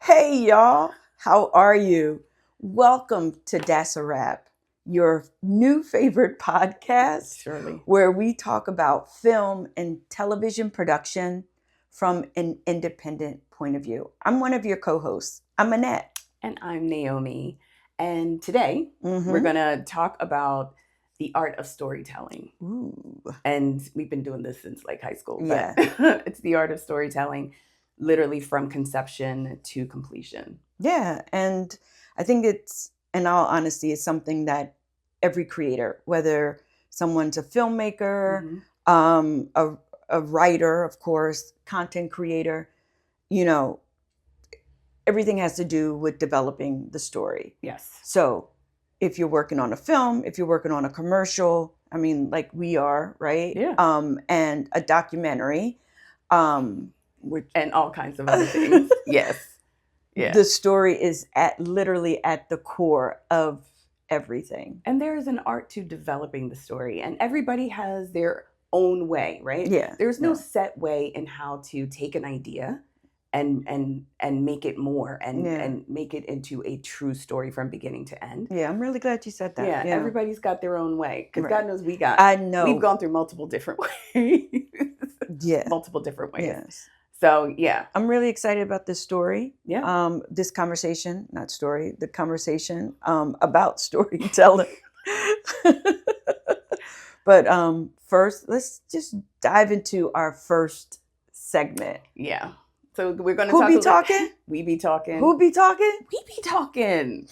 Hey y'all, how are you? Welcome to That's a Wrap, your new favorite podcast, Surely. where we talk about film and television production from an independent point of view. I'm one of your co-hosts. I'm Annette. And I'm Naomi. And today we're going to talk about the art of storytelling. Ooh. And we've been doing this since like high school. Yeah. But it's the art of storytelling, literally from conception to completion. Yeah. And I think it's, in all honesty, it's something that every creator, whether someone's a filmmaker, a writer, of course, content creator, everything has to do with developing the story. Yes. So if you're working on a film, if you're working on a commercial, I mean, like we are, right? Yeah. And a documentary, and all kinds of other things. Yes. Yeah. The story is literally at the core of everything. And there is an art to developing the story, and everybody has their own way, right? Yeah. There's no set way in how to take an idea and make it more and make it into a true story from beginning to end. Yeah, I'm really glad you said that. Yeah, everybody's got their own way, because God knows I know we've gone through multiple different ways. Yeah, multiple different ways. Yes. So yeah, I'm really excited about this story. Yeah. This conversation, not story, the conversation about storytelling. But first, let's just dive into our first segment. Yeah. So we're going to talk. Who be talking? We be talking. Who be talking? We be talking.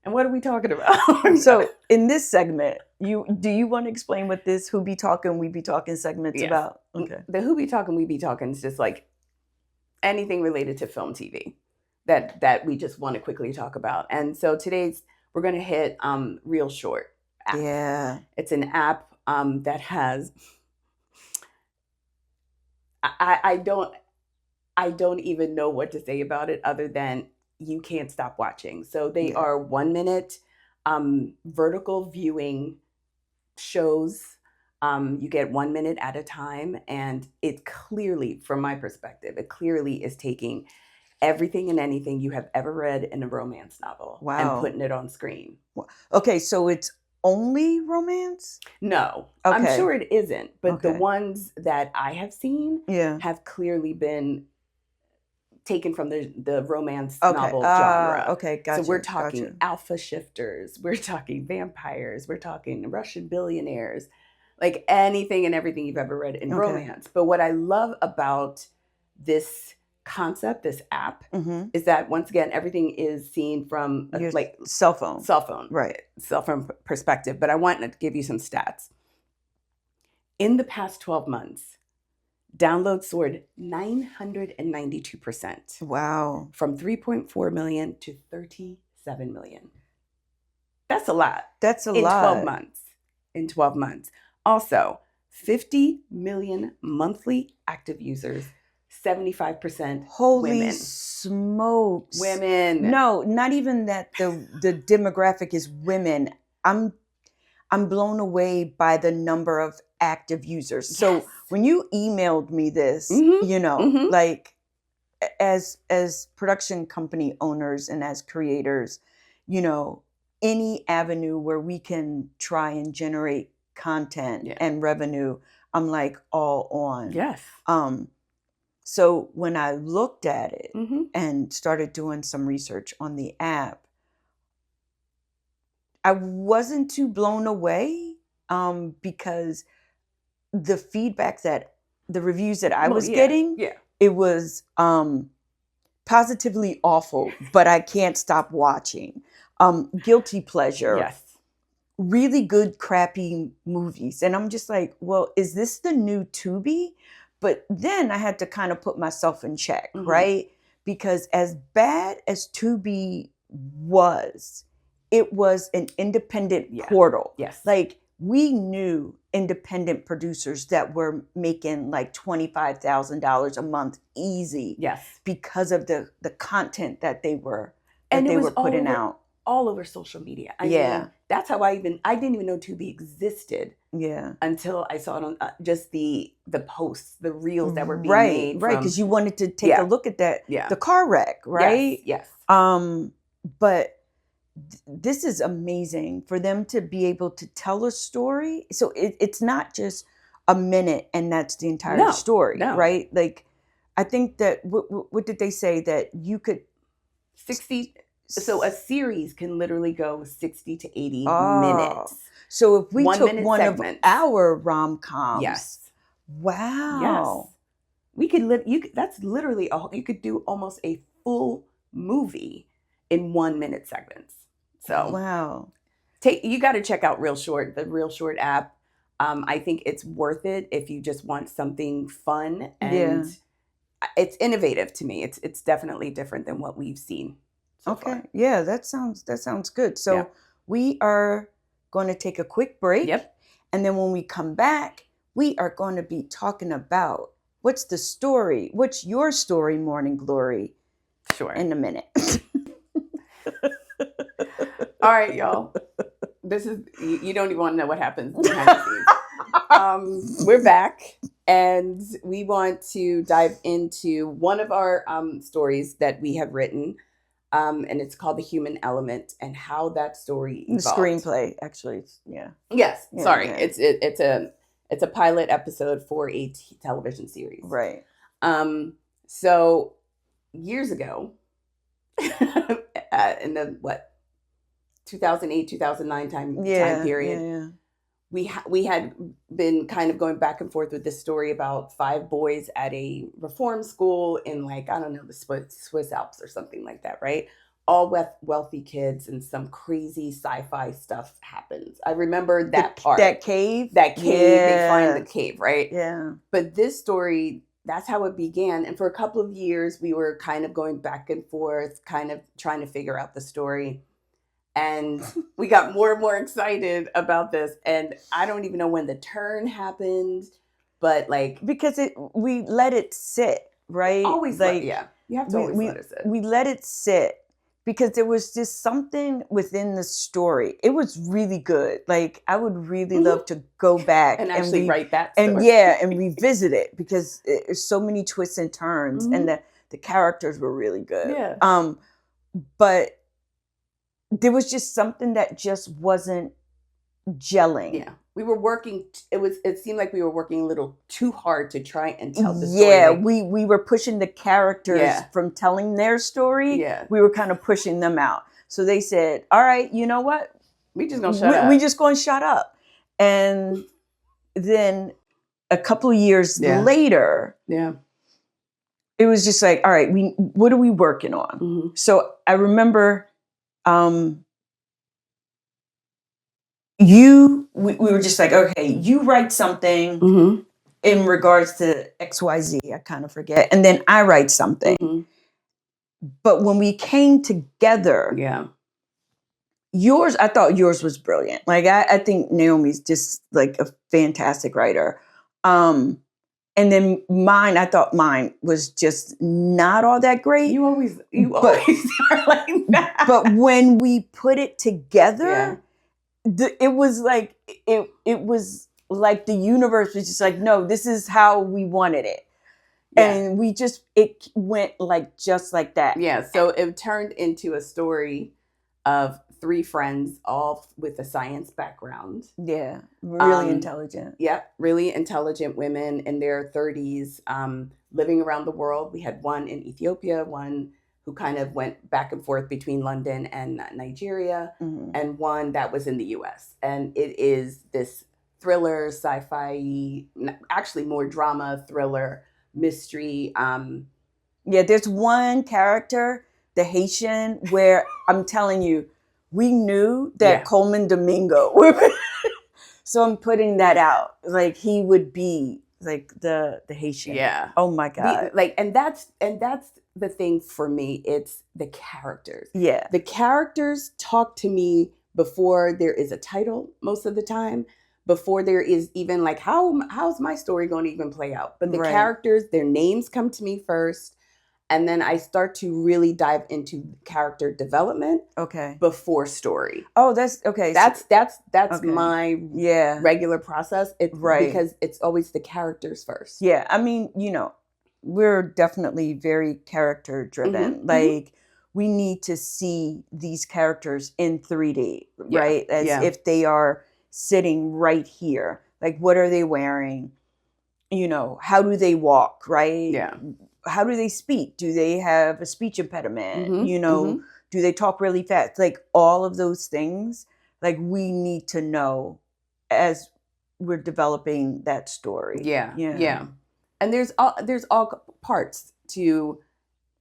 And what are we talking about? So in this segment, do you want to explain what this Who Be Talking, We Be Talking segment's about? Okay. The Who Be Talking, We Be Talking is just like anything related to film TV that we just want to quickly talk about. And so we're going to hit Real Short app. Yeah. It's an app that has I don't even know what to say about it other than you can't stop watching. So they are 1 minute vertical viewing shows. You get 1 minute at a time, and it clearly, from my perspective, it clearly is taking everything and anything you have ever read in a romance novel and putting it on screen. Okay, so it's only romance? No, okay. I'm sure it isn't, but the ones that I have seen have clearly been taken from the romance novel genre. Okay, gotcha. So we're talking alpha shifters, we're talking vampires, we're talking Russian billionaires, like anything and everything you've ever read in romance. But what I love about this concept, this app, is that once again everything is seen from like cell phone, right? Cell phone perspective. But I want to give you some stats. In the past 12 months, downloads soared 992%. Wow. From 3.4 million to 37 million. That's a lot. That's a lot. In 12 months. Also, 50 million monthly active users, 75% Holy women. Smokes. Women. No, not even that the demographic is women. I'm blown away by the number of active users. Yes. So when you emailed me this, like as production company owners and as creators, any avenue where we can try and generate content and revenue, I'm like all on. Yes. So when I looked at it and started doing some research on the app, I wasn't too blown away because the feedback the reviews that I was getting, it was positively awful, but I can't stop watching. Guilty pleasure. Yes. Really good, crappy movies. And I'm just like, well, is this the new Tubi? But then I had to kind of put myself in check, right? Because as bad as Tubi was, it was an independent portal. Yes. Like we knew independent producers that were making like $25,000 a month easy. Yes. Because of the content that they were putting out. all over social media. I Yeah. mean, that's how I didn't even know Tubi existed Yeah. until I saw it on just the posts, the reels that were being Right, made. right, because you wanted to take a look at that, the car wreck, right? Yes. But this is amazing for them to be able to tell a story. So it's not just a minute and that's the entire story, right? Like, I think that what did they say that you could 60. So a series can literally go 60 to 80 minutes. So if we took one segments. of our rom-coms, yes, wow, yes, we could that's literally you could do almost a full movie in 1 minute segments. So wow, you got to check out the Real Short app. I think it's worth it if you just want something fun, and it's innovative to me. It's definitely different than what we've seen so far. Yeah, that sounds good. So we are going to take a quick break. Yep. And then when we come back, we are going to be talking about what's the story, what's your story, Morning Glory. Sure. In a minute. All right, y'all. This is, you don't even want to know what happens behind the scenes. We're back, and we want to dive into one of our stories that we have written, and it's called The Human Element, and how that story evolved. The screenplay, actually. Yeah. Yes. Yeah, sorry. yeah. It's a pilot episode for a television series. Right. So years ago, in the 2008, 2009 time period, we had been kind of going back and forth with this story about 5 boys at a reform school in, like, I don't know, the Swiss Alps or something like that, right? All wealthy kids, and some crazy sci-fi stuff happens. I remember that part. That cave? They find the cave, right? Yeah. But this story, that's how it began. And for a couple of years, we were kind of going back and forth, kind of trying to figure out the story. And we got more and more excited about this. And I don't even know when the turn happened, but because we let it sit, right? Always, you have to always let it sit. We let it sit because there was just something within the story. It was really good. Like, I would really love to go back and actually write that story. And revisit it, because there's so many twists and turns, and the characters were really good. Yeah. But there was just something that just wasn't gelling. Yeah. We were working, it seemed like we were working a little too hard to try and tell the story. Yeah, we were pushing the characters from telling their story. Yeah. We were kind of pushing them out. So they said, all right, you know what? We just gonna shut up. We just gonna shut up. And then a couple of years later, it was just like, all right, what are we working on? Mm-hmm. So I remember we were just like, okay, you write something in regards to XYZ, I kind of forget, and then I write something. But when we came together, I thought yours was brilliant. Like, I think Naomi's just like a fantastic writer. And then I thought mine was just not all that great. You always are like that. But when we put it together, it was like the universe was just like, no, this is how we wanted it. And it went just like that. Yeah. So it turned into a story of 3 friends, all with a science background. Yeah. Really intelligent. Yeah. Really intelligent women in their 30s, living around the world. We had one in Ethiopia, one who kind of went back and forth between London and Nigeria, and one that was in the US. And it is this thriller, sci-fi, actually more drama, thriller, mystery. There's one character, the Haitian, where I'm telling you, we knew that Coleman Domingo. So I'm putting that out. Like, he would be like the Haitian. Yeah. Oh my God. And that's the thing for me. It's the characters. Yeah. The characters talk to me before there is a title most of the time, before there is even like, how's my story going to even play out? But the characters, their names come to me first. And then I start to really dive into character development before story. Oh, that's okay. That's okay. my regular process. It's because it's always the characters first. Yeah. I mean, we're definitely very character driven. Like we need to see these characters in 3D, right? As if they are sitting right here. Like, what are they wearing? How do they walk, right? Yeah. How do they speak? Do they have a speech impediment? Do they talk really fast? Like all of those things, like we need to know as we're developing that story. Yeah. And there's all parts to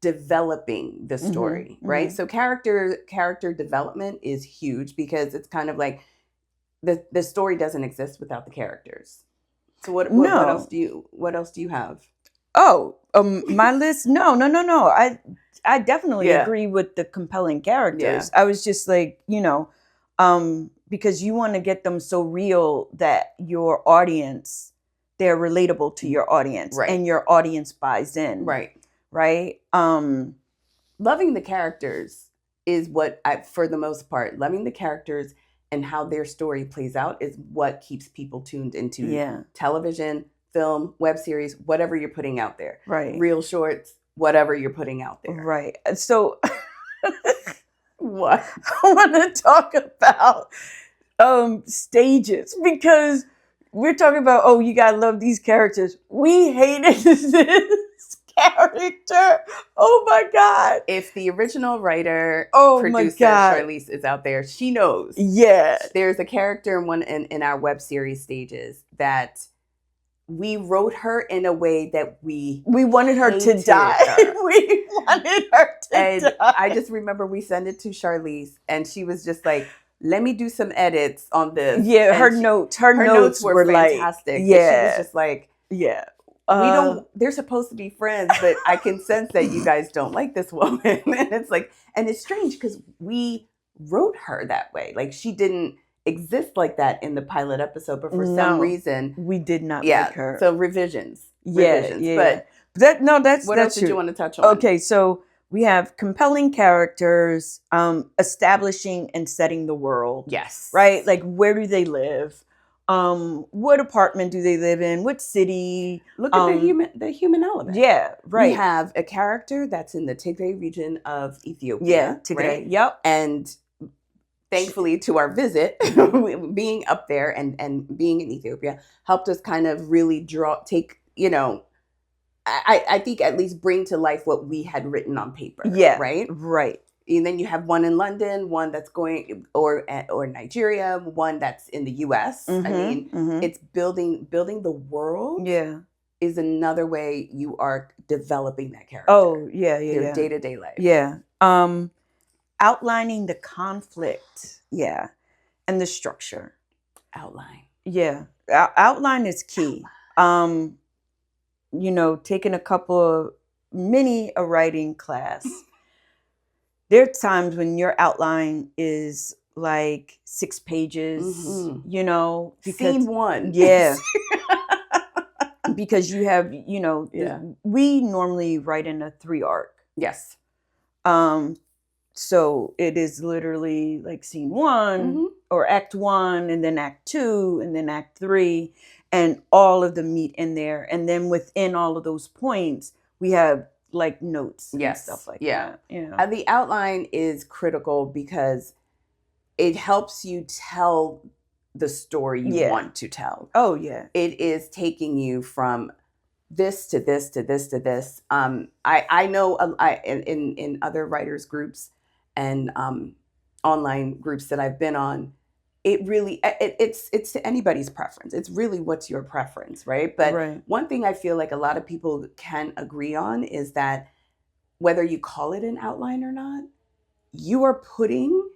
developing the story, right? So character development is huge because it's kind of like the story doesn't exist without the characters. So what else do you have? Oh, my list? No. I definitely agree with the compelling characters. I was just like, because you want to get them so real that your audience, they're relatable to your audience, and your audience buys in. Right. Loving the characters is what for the most part, loving the characters and how their story plays out is what keeps people tuned into television, film, web series, whatever you're putting out there. Right. Real shorts, whatever you're putting out there. Right. So what? I want to talk about stages because we're talking about, you gotta love these characters. We hated this character. Oh my God. If the original writer, producer, Charlize is out there, she knows. Yeah. There's a character in our web series stages that we wrote her in a way that we wanted her to die. We wanted her to die. I just remember we sent it to Charlize and she was just like, let me do some edits on this. Yeah, her notes were fantastic. Like, yeah. She was just like, yeah. They're supposed to be friends, but I can sense that you guys don't like this woman. And it's like, and it's strange because we wrote her that way. Like she didn't exist like that in the pilot episode, but for some reason we did not like her. So revisions. But what else did you want to touch on? Okay, so we have compelling characters, establishing and setting the world. Yes. Right? Like where do they live? What apartment do they live in? What city? Look at the human element. Yeah, right. We have a character that's in the Tigray region of Ethiopia. Yeah, Tigray. Right? Yep. And thankfully to our visit, being up there and being in Ethiopia helped us kind of really I think at least bring to life what we had written on paper. Yeah. Right? Right. And then you have one in London, one that's going or Nigeria, one that's in the US. I mean, it's building the world. Yeah. Is another way you are developing that character. Oh, yeah. Their day-to-day life. Yeah. Outlining the conflict. Yeah. And the structure. Outline. Yeah. Outline is key. Taking a couple of a writing class. There are times when your outline is like 6 pages, because scene 1. Yeah. Because you have, we normally write in a 3 arc. Yes. So it is literally like scene 1 or act 1 and then act 2 and then act 3 and all of the meat in there. And then within all of those points, we have like notes and stuff like that. Yeah. The outline is critical because it helps you tell the story you want to tell. Oh, yeah. It is taking you from this to this to this to this. I know in other writers groups and online groups that I've been on, it really it's to anybody's preference. It's really what's your preference, right? But one thing I feel like a lot of people can agree on is that whether you call it an outline or not, you are putting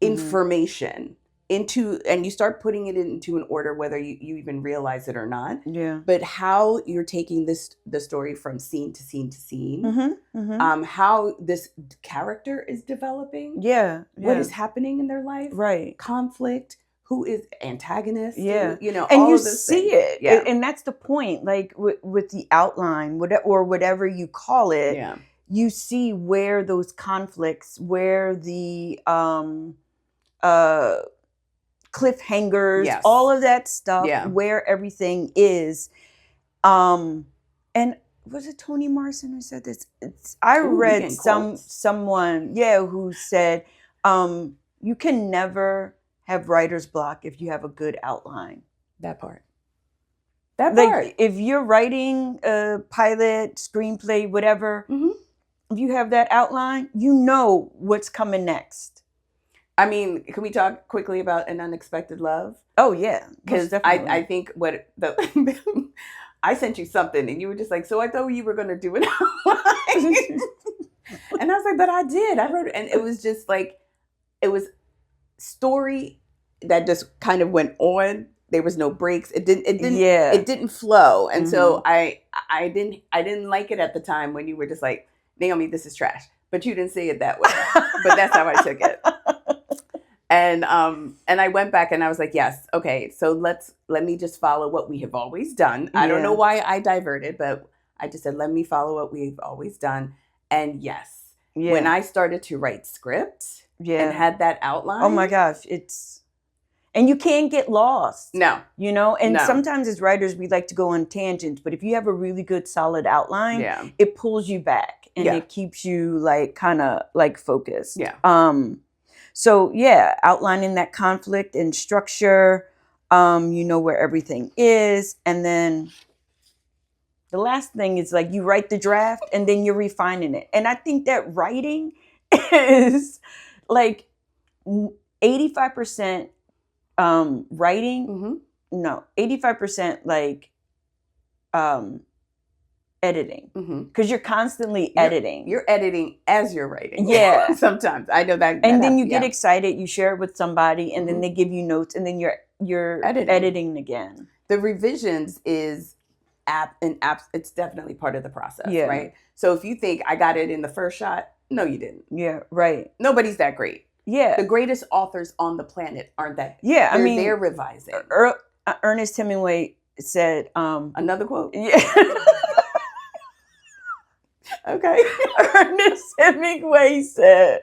information into, and you start putting it into an order, whether you even realize it or not. Yeah. But how you're taking the story from scene to scene to scene, how this character is developing. Yeah. What is happening in their life. Right. Conflict. Who is antagonist. Yeah. And all you of those see things. It. Yeah. And that's the point. Like with the outline, whatever you call it. Yeah. you see where those conflicts, where the cliffhangers, Yes. all of that stuff, Yeah. where everything is. And was it Toni Morrison who said this? I read someone, who said, you can never have writer's block if you have a good outline. That part. Like if you're writing a pilot, screenplay, whatever, if you have that outline, you know what's coming next. I mean, can we talk quickly about An Unexpected Love? Oh yeah, because I think I sent you something and you were just like, so I thought you were going to do it. And I was like, but I did. I wrote it. And it was just like, it was story that just kind of went on. There was no breaks. It didn't flow. And so I didn't like it at the time when you were just like, Naomi, this is trash. But you didn't say it that way. But that's how I took it. And I went back and I was like, yes, okay, so let me just follow what we have always done. I don't know why I diverted, but I just said, let me follow what we've always done. And yes, when I started to write script and had that outline. Oh my gosh, and you can't get lost. No. And sometimes as writers, we like to go on tangents, but if you have a really good solid outline, it pulls you back and it keeps you like kind of like focused. Yeah. So outlining that conflict and structure, you know where everything is. And then the last thing is like you write the draft and then you're refining it. And I think that writing is like 85% writing. No, 85% like editing, because you're constantly editing. You're editing as you're writing. Yeah. Sometimes I know that. And then you get excited, you share it with somebody, and then they give you notes, and then you're editing again. The revisions is it's definitely part of the process, right? So if you think I got it in the first shot, no, you didn't. Yeah, right. Nobody's that great. Yeah. The greatest authors on the planet aren't that. Yeah, they're revising. Ernest Hemingway said, another quote? Yeah. Okay. Ernest Hemingway said,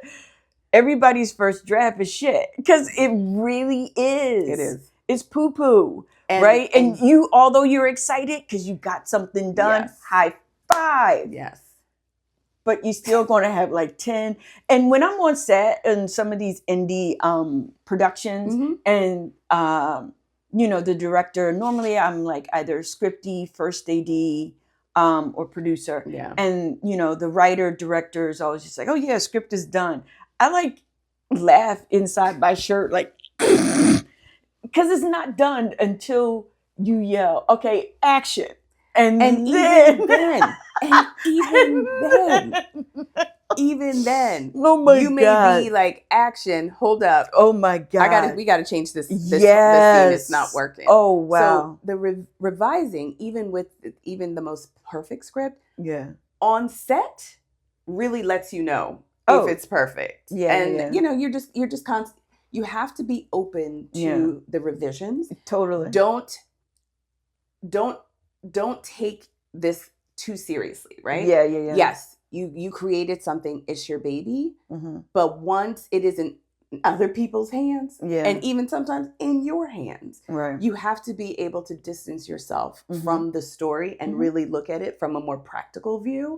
everybody's first draft is shit. Because it really is. It is. It's poo-poo, right? And you, although you're excited because you got something done, high five. Yes. But you're still going to have like 10. And when I'm on set in some of these indie productions and, the director, normally I'm like either scripty, first AD, or producer. Yeah. And, the writer, director is always just like, oh yeah, script is done. I like laugh inside my shirt, like, because it's not done until you yell, okay, action. And then, even then, oh my God, you may be like, action, hold up. Oh my God. We got to change this. This scene is not working. Oh, wow. So the revising, even with the most perfect script, on set really lets you know if it's perfect. Yeah. And you're just constant. You have to be open to the revisions. Totally. Don't take this too seriously, right? Yeah. Yes, you created something, it's your baby, but once it is in other people's hands, and even sometimes in your hands, right, you have to be able to distance yourself from the story and really look at it from a more practical view,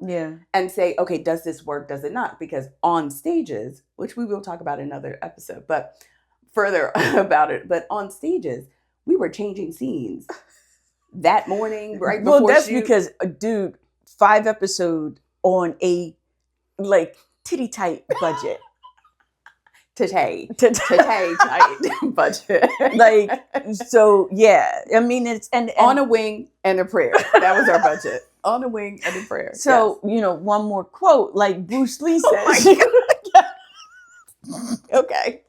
and say, okay, does this work, does it not? Because on stages, which we will talk about in another episode, but further about it, but on stages, we were changing scenes that morning, right before. Well, that's because, dude, 5 episodes on a like titty tight budget. Tight budget. Like, so yeah. I mean, it's and on a wing and a prayer. That was our budget. On a wing and a prayer. So one more quote, like Bruce Lee says. Okay.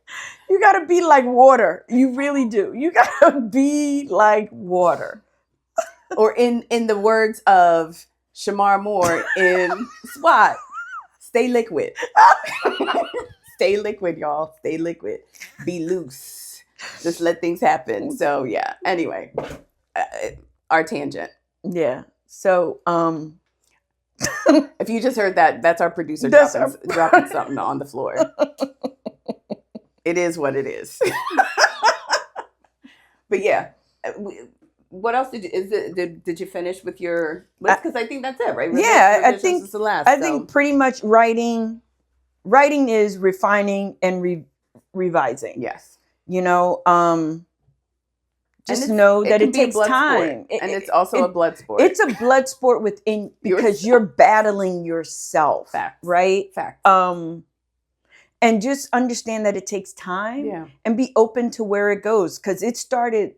You gotta be like water. You really do. You gotta be like water. Or in the words of Shamar Moore in SWAT, stay liquid. Stay liquid, y'all. Stay liquid. Be loose. Just let things happen. So yeah. Anyway, our tangent. Yeah. So If you just heard that, that's our producer dropping something on the floor. It is what it is. But yeah, what else did you finish with your list? Because I think that's it, right? I think pretty much writing is refining and revising. Yes. Just know that it takes time. And it's also a blood sport. It's a blood sport because you're battling yourself. Facts. Right? Facts. And just understand that it takes time. Yeah. And be open to where it goes. Because it started,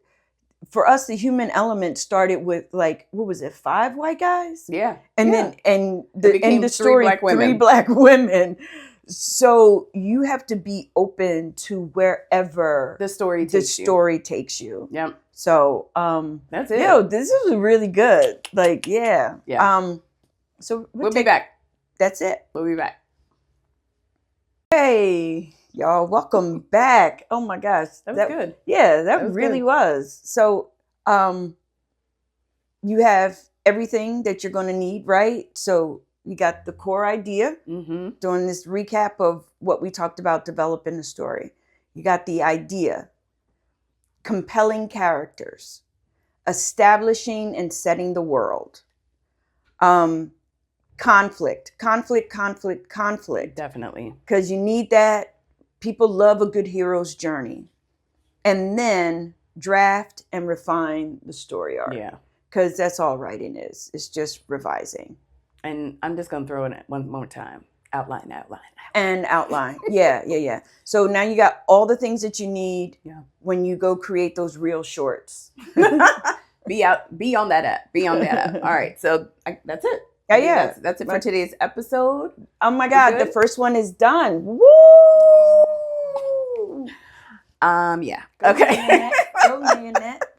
for us, the human element started with 5 white guys? Yeah. And then in the story, 3 black women. So you have to be open to wherever the story takes you. Yep. So that's it. This is really good. Yeah. So we'll be back. That's it. We'll be back. Hey, y'all, welcome back. Oh my gosh. That was good. Yeah, that really was. So you have everything that you're going to need, right? So you got the core idea, doing this recap of what we talked about developing the story. You got the idea, compelling characters, establishing and setting the world, conflict. Definitely. Because you need that. People love a good hero's journey. And then draft and refine the story arc. Yeah. Because that's all writing is. It's just revising. And I'm just going to throw in it one more time. Outline. And outline. Yeah. So now you got all the things that you need when you go create those real shorts. Be on that app. All right. So that's it. Yeah. That's it for today's episode. Oh my God. The first one is done. Woo! Yeah. Okay.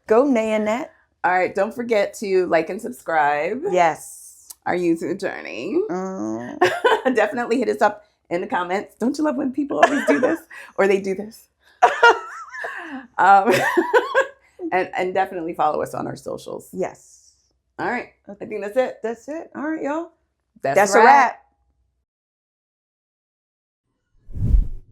Go Annette. All right. Don't forget to like and subscribe. Yes. Our YouTube journey. Definitely hit us up in the comments. Don't you love when people always do this? Or they do this? And definitely follow us on our socials. Yes. All right. I think that's it. That's it. All right, y'all. That's a wrap.